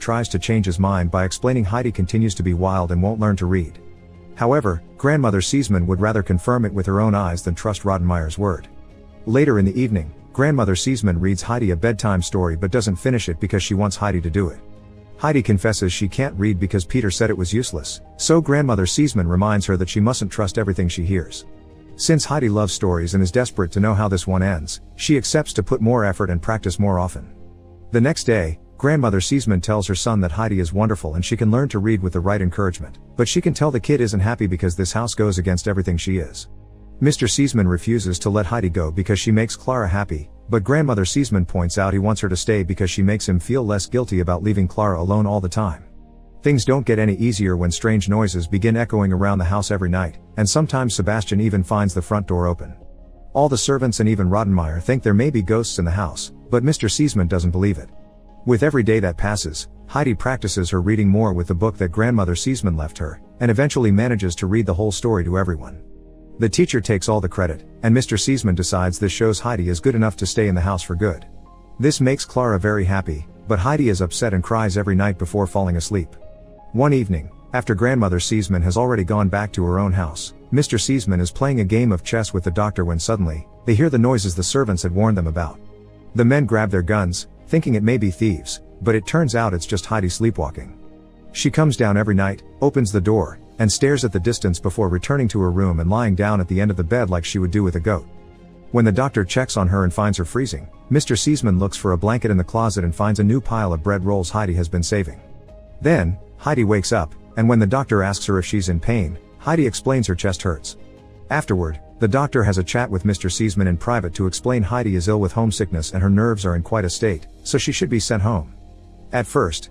tries to change his mind by explaining Heidi continues to be wild and won't learn to read. However, Grandmother Seesman would rather confirm it with her own eyes than trust Rottenmeier's word. Later in the evening, Grandmother Seesman reads Heidi a bedtime story but doesn't finish it because she wants Heidi to do it. Heidi confesses she can't read because Peter said it was useless, so Grandmother Seesman reminds her that she mustn't trust everything she hears. Since Heidi loves stories and is desperate to know how this one ends, she accepts to put more effort and practice more often. The next day, Grandmother Seesman tells her son that Heidi is wonderful and she can learn to read with the right encouragement, but she can tell the kid isn't happy because this house goes against everything she is. Mr. Seesman refuses to let Heidi go because she makes Clara happy, but Grandmother Seesman points out he wants her to stay because she makes him feel less guilty about leaving Clara alone all the time. Things don't get any easier when strange noises begin echoing around the house every night, and sometimes Sebastian even finds the front door open. All the servants and even Rottenmeier think there may be ghosts in the house, but Mr. Seesman doesn't believe it. With every day that passes, Heidi practices her reading more with the book that Grandmother Seesman left her, and eventually manages to read the whole story to everyone. The teacher takes all the credit, and Mr. Seesman decides this shows Heidi is good enough to stay in the house for good. This makes Clara very happy, but Heidi is upset and cries every night before falling asleep. One evening, after Grandmother Seesman has already gone back to her own house, Mr. Seesman is playing a game of chess with the doctor when suddenly, they hear the noises the servants had warned them about. The men grab their guns, thinking it may be thieves, but it turns out it's just Heidi sleepwalking. She comes down every night, opens the door, and stares at the distance before returning to her room and lying down at the end of the bed like she would do with a goat. When the doctor checks on her and finds her freezing, Mr. Seesman looks for a blanket in the closet and finds a new pile of bread rolls Heidi has been saving. Then, Heidi wakes up, and when the doctor asks her if she's in pain, Heidi explains her chest hurts. Afterward, the doctor has a chat with Mr. Seesman in private to explain Heidi is ill with homesickness and her nerves are in quite a state, so she should be sent home. At first,